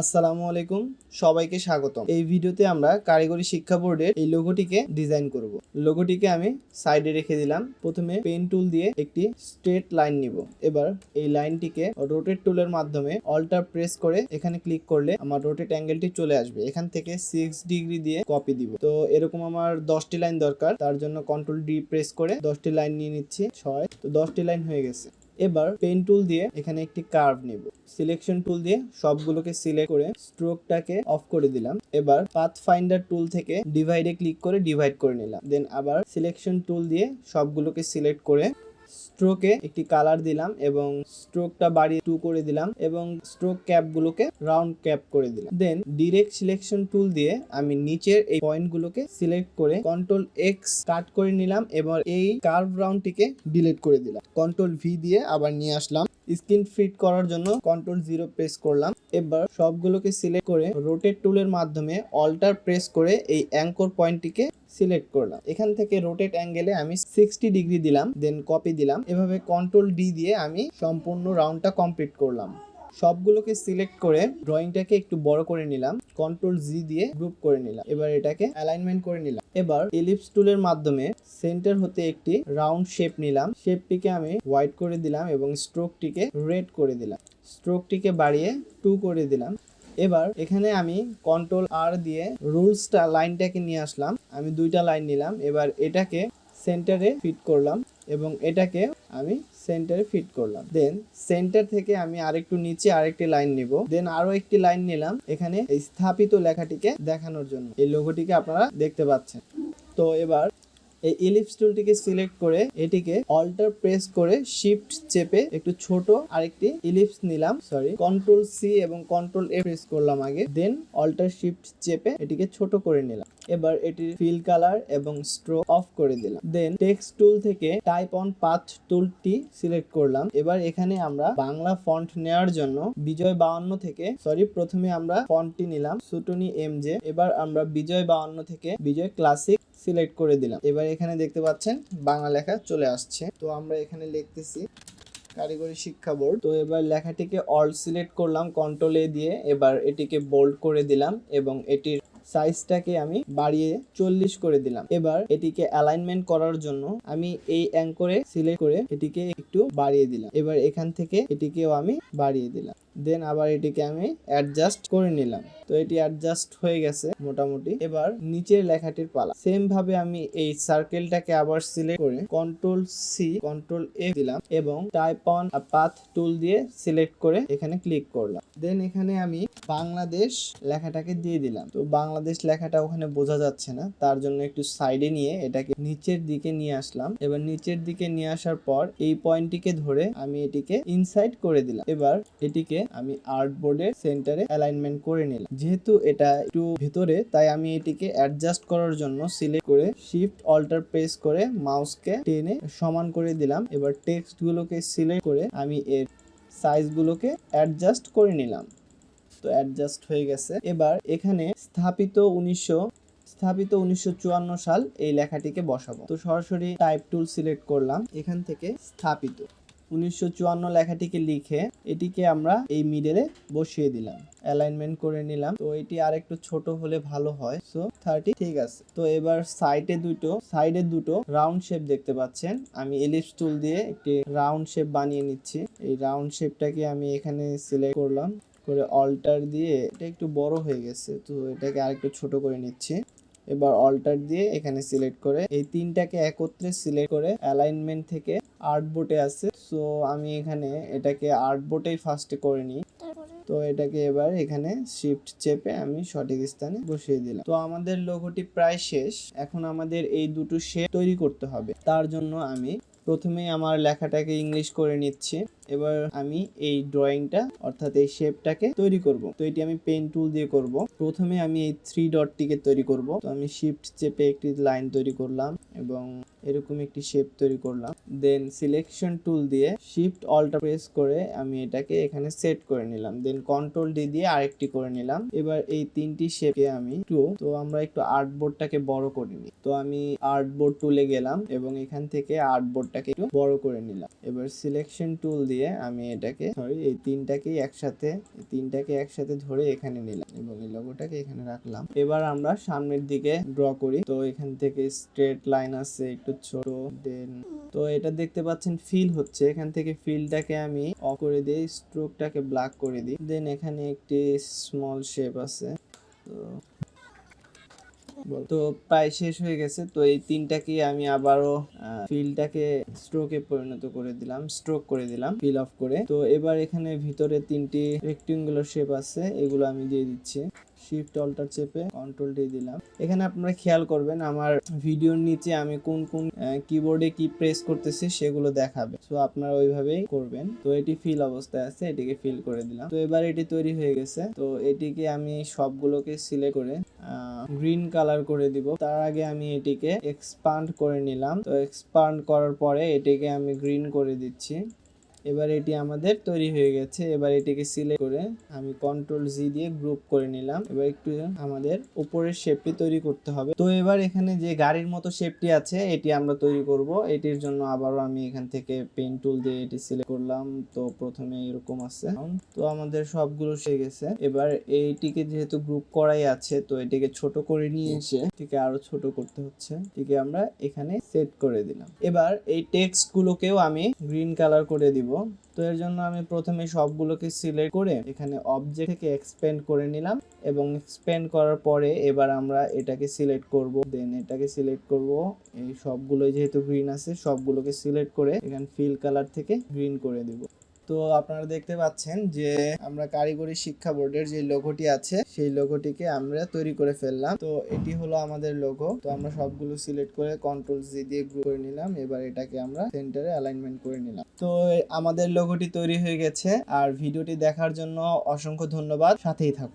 আসসালামু আলাইকুম, সবাইকে স্বাগতম। এই ভিডিওতে আমরা কারিগরি শিক্ষা বোর্ডের এই লোগোটিকে ডিজাইন করব। লোগোটিকে আমি সাইডে রেখে দিলাম। প্রথমে পেন টুল দিয়ে একটি স্ট্রেট লাইন নিব। এবার এই লাইনটিকে রোটেট টুলের মাধ্যমে অল্টার প্রেস করে এখানে ক্লিক করলে আমার রোটেট অ্যাঙ্গেলটি চলে আসবে। এখান থেকে 6 ডিগ্রি দিয়ে কপি দিব। তো এরকম আমার 10টি লাইন দরকার, তার জন্য কন্ট্রোল ডি প্রেস করে 10টি লাইন নিয়ে নিচ্ছি। 6, তো 10টি লাইন হয়ে গেছে। এবার পেন টুল দিয়ে এখানে একটি কার্ভ নিব। সিলেকশন টুল দিয়ে সবগুলোকে সিলেক্ট করে স্ট্রোকটাকে অফ করে দিলাম। এবার পাথ ফাইন্ডার টুল থেকে ডিভাইডে ক্লিক করে ডিভাইড করে নিলাম। দেন আবার সিলেকশন টুল দিয়ে সবগুলোকে সিলেক্ট করে স্ট্রোকে একটি কালার দিলাম এবং স্ট্রোকটা বাড়িয়ে 2 করে দিলাম এবং স্ট্রোক ক্যাপগুলোকে রাউন্ড ক্যাপ করে দিলাম। দেন ডিরেক্ট সিলেকশন টুল দিয়ে আমি নিচের এই পয়েন্টগুলোকে সিলেক্ট করে কন্ট্রোল এক্স কাট করে নিলাম এবং এই কার্ভ রাউন্ডটিকে ডিলিট করে দিলাম। কন্ট্রোল ভি দিয়ে আবার নিয়ে আসলাম। স্ক্রিন ফিট করার জন্য কন্ট্রোল 0 প্রেস করলাম। এবার সবগুলোকে সিলেক্ট করে রোটেট টুলের মাধ্যমে অল্টার প্রেস করে এই অ্যাঙ্কর পয়েন্টটিকে সিলেক্ট করলাম। এখান থেকে রোটেট অ্যাঙ্গেলে আমি 60 ডিগ্রি দিলাম, দেন কপি দিলাম। এভাবে কন্ট্রোল ডি দিয়ে আমি সম্পূর্ণ রাউন্ডটা কমপ্লিট করলাম। সবগুলোকে সিলেক্ট করে ড্রয়িংটাকে একটু বড় করে নিলাম। কন্ট্রোল জি দিয়ে গ্রুপ করে নিলাম। এবার এটাকে অ্যালাইনমেন্ট করে নিলাম। এবার এলিপস টুলের মাধ্যমে সেন্টার হতে একটি রাউন্ড শেপ নিলাম। শেপটিকে আমি হোয়াইট করে দিলাম এবং স্ট্রোকটিকে রেড করে দিলাম। স্ট্রোকটিকে বাড়িয়ে 2 করে দিলাম। এবার এখানে আমি কন্ট্রোল আর দিয়ে রুলসটা লাইনটাকে নিয়ে আসলাম। আমি 2টা লাইন নিলাম। এবার এটাকে সেন্টারে ফিট করলাম এবং এটাকে আমি সেন্টারে ফিট করলাম। দেন সেন্টার থেকে আমি আরেকটু নিচে আরেকটি লাইন নিব। দেন আরো একটি লাইন নিলাম এখানে এই স্থাপিত লেখাটিকে দেখানোর জন্য। এই লোগোটিকে আপনারা দেখতে পাচ্ছেন। তো এবার এই ইলিপস টুলটিকে সিলেক্ট করে এটিকে অল্টার প্রেস করে শিফট চেপে একটু ছোট আরেকটি ইলিপস নিলাম। কন্ট্রোল সি এবং কন্ট্রোল এ প্রেস করলাম আগে। দেন অল্টার শিফট চেপে এটিকে ছোট করে নিলাম। এবার এটির ফিল কালার এবং স্ট্রোক অফ করে দিলাম। দেন টেক্সট টুল থেকে টাইপ অন পাথ টুলটি সিলেক্ট করলাম। এবার এখানে আমরা বাংলা ফন্ট নেওয়ার জন্য বিজয় 52 থেকে প্রথমে আমরা ফন্টটি নিলাম সুটনি এমজে। এবার আমরা বিজয় 52 থেকে বিজয় ক্লাসিক সিলেক্ট করে দিলাম। এবার এখানে দেখতে পাচ্ছেন বাংলা লেখা চলে আসছে। তো আমরা এখানে লিখতেছি কারিগরি শিক্ষা বোর্ড। তো এবার লেখাটিকে অল সিলেক্ট করলাম কন্ট্রোল এ দিয়ে। এবার এটিকে বোল্ড করে দিলাম এবং এটির সাইজটাকে আমি বাড়িয়ে 40 করে দিলাম। এবার এটিকে অ্যালাইনমেন্ট করার জন্য আমি এই অ্যাঙ্করে সিলেক্ট করে এটিকে একটু বাড়িয়ে দিলাম। এবার এখান থেকে এটিকেও আমি বাড়িয়ে দিলাম। দেন আবার এটিকে আমি অ্যাডজাস্ট করে নিলাম। তো এটি অ্যাডজাস্ট হয়ে গেছে মোটামুটি। এবার নিচের লেখাটির পালা। সেম ভাবে আমি এই সার্কেলটাকে আবার সিলেক্ট করে কন্ট্রোল সি কন্ট্রোল এ দিলাম এবং টাইপ অন পাথ টুল দিয়ে সিলেক্ট করে এখানে ক্লিক করলাম। দেন এখানে আমি বাংলাদেশ লেখাটাকে দিয়ে দিলাম। তো বাংলাদেশ লেখাটা ওখানে বোঝা যাচ্ছে না, তার জন্য একটু সাইডে নিয়ে এটাকে নিচের দিকে নিয়ে আসলাম। এবার নিচের দিকে নিয়ে আসার পর এই পয়েন্টটিকে ধরে আমি এটিকে ইনসাইড করে দিলাম। এবার এটিকে আমি আর্টবোর্ডের সেন্টারে অ্যালাইনমেন্ট করে নিলাম। যেহেতু এটা একটু ভিতরে, তাই আমি এটিকে অ্যাডজাস্ট করার জন্য সিলেক্ট করে শিফট অল্টার প্রেস করে মাউসকে টেনে সমান করে দিলাম। এবার টেক্সট গুলোকে সিলেক্ট করে আমি এর সাইজগুলোকে অ্যাডজাস্ট করে নিলাম। তো অ্যাডজাস্ট হয়ে গেছে। এবার এখানে স্থাপিত 1954 সাল এই লেখাটিকে বসাবো। তো সরাসরি টাইপ টুল সিলেক্ট করলাম। এখান থেকে স্থাপিত 1954 লেখাটিকে লিখে এটিকে আমরা এই মিডলে বসিয়ে দিলাম। অ্যালাইনমেন্ট করে নিলাম। তো এটি আরেকটু ছোট হলে ভালো হয়। সো 30 ঠিক আছে। তো এবার সাইডে দুটো রাউন্ড শেপ দেখতে পাচ্ছেন। আমি এলিপস টুল দিয়ে একটি রাউন্ড শেপ বানিয়ে নিচ্ছি। এই রাউন্ড শেপটাকে আমি এখানে সিলেক্ট করলাম করে অল্টার দিয়ে এটা একটু বড় হয়ে গেছে, তো এটাকে আরেকটু ছোট করে নিচ্ছি। এবার অল্টার দিয়ে এখানে সিলেক্ট করে এই তিনটাকে একত্রে সিলেক্ট করে অ্যালাইনমেন্ট থেকে আর্টবোর্ডে আছে। সো আমি এখানে এটাকে আর্টবোর্ডেই ফার্স্টে করে নিই। তো এটাকে এবার এখানে শিফট চেপে আমি সঠিক স্থানে বসিয়ে দিলাম। তো আমাদের লোগোটি প্রায় শেষ। এখন আমাদের এই দুটো শেপ তৈরি করতে হবে। তার জন্য আমি প্রথমেই আমার লেখাটাকে ইংলিশ করে নিচ্ছি। এবার আমি এই ড্রয়িংটা অর্থাৎ এই শেপটাকে তৈরি করব। তো এটি আমি পেন টুল দিয়ে করব। প্রথমে আমি এই 3 ডটটিকে তৈরি করব। তো আমি শিফট চেপে একটি লাইন তৈরি করলাম এবং এরকম একটি শেপ তৈরি করলাম। দেন সিলেকশন টুল দিয়ে শিফট অল্টার প্রেস করে আমি এটাকে এখানে সেট করে নিলাম। দেন কন্ট্রোল ডি দিয়ে আরেকটি করে নিলাম। এবার এই তিনটি শেপে আমি তো আমরা একটু আর্টবোর্ডটাকে বড় করে নিই। তো আমি আর্টবোর্ড টুলে গেলাম এবং এখান থেকে আর্টবোর্ডটাকে একটু বড় করে নিলাম। এবার সিলেকশন টুল দিয়ে দিয়ে আমি এটাকে এই তিনটাকে একসাথে ধরে এখানে নিলাম এবং এই লোগোটাকে এখানে রাখলাম। এবার আমরা সামনের দিকে ড্র করি। তো এখান থেকে স্ট্রেট লাইন আছে একটু ছোট, দেন তো এটা দেখতে পাচ্ছেন ফিল হচ্ছে, এখান থেকে ফিলটাকে আমি অফ করে দিই, স্ট্রোকটাকে ব্ল্যাক করে দিই। দেন এখানে একটি স্মল শেপ আছে। তো প্রায় শেষ হয়ে গেছে। তো এই তিনটাকে আমি আবারও ফিলটাকে স্ট্রোকে পরিণত করে দিলাম, স্ট্রোক করে দিলাম ফিল অফ করে। তো এবার এখানে ভিতরে তিনটি রেক্টেঙ্গুলার শেপ আছে, এগুলো আমি দিয়ে দিচ্ছি। শিফট অল্টার চেপে কন্ট্রোল দিয়ে দিলাম। এখানে আপনারা খেয়াল করবেন আমার ভিডিওর নিচে আমি কোন কোন কিবোর্ডে কি প্রেস করতেছি সেগুলো দেখাবে, তো আপনারা ওইভাবেই করবেন। তো এটি ফিল অবস্থায় আছে, এটিকে ফিল করে দিলাম। তো এবার এটি তৈরি হয়ে গেছে। তো এটিকে আমি সবগুলোকে সিলেক্ট করে গ্রিন কালার করে দিব। তার আগে আমি এটিকে এক্সপান্ড করে নিলাম। তো এক্সপান্ড করার পরে এটিকে আমি গ্রিন করে দিচ্ছি। এবার এটি আমাদের তৈরি হয়ে গেছে। এবার এটিকে সিলেক্ট করে আমি কন্ট্রোল জি দিয়ে গ্রুপ করে নিলাম। এবার একটু আমাদের উপরের শেপটি তৈরি করতে হবে। তো এবার এখানে যে গাড়ির মতো শেপটি আছে এটি আমরা তৈরি করব। এটির জন্য আবারও আমি এখান থেকে পেন টুল দিয়ে এটি সিলেক্ট করলাম। তো প্রথমে এরকম আছে। তো আমাদের সবগুলো হয়ে গেছে। এবার এইটিকে যেহেতু গ্রুপ করাই আছে, তো এটিকে ছোট করে নিয়ে এসে এটিকে আরো ছোট করতে হচ্ছে, এটিকে আমরা এখানে সেট করে দিলাম। এবার এই টেক্সট গুলোকেও আমি গ্রিন কালার করে দিব। তো এর জন্য আমি প্রথমে সবগুলোকে সিলেক্ট করে এখানে অবজেক্ট থেকে এক্সপ্যান্ড করে নিলাম এবং এক্সপ্যান্ড করার পরে এবার আমরা এটাকে সিলেক্ট করব, দেন এটাকে সিলেক্ট করব। এই সবগুলোই যেহেতু গ্রিন আছে সবগুলোকে সিলেক্ট করে এখানে ফিল কালার থেকে গ্রিন করে দিব। তো আপনারা দেখতে পাচ্ছেন যে আমরা কারিগরি শিক্ষা বোর্ডের যে লোগোটি আছে সেই লোগোটিকে আমরা তৈরি করে ফেললাম। তো এটি হলো আমাদের লোগো। তো আমরা সবগুলো সিলেক্ট করে কন্ট্রোল জি দিয়ে গ্রুপ করে নিলাম। এবার এটাকে আমরা সেন্টারে অ্যালাইনমেন্ট করে নিলাম। তো আমাদের লোগোটি তৈরি হয়ে গেছে। আর ভিডিওটি দেখার জন্য অসংখ্য ধন্যবাদ, সাথেই থাকুন।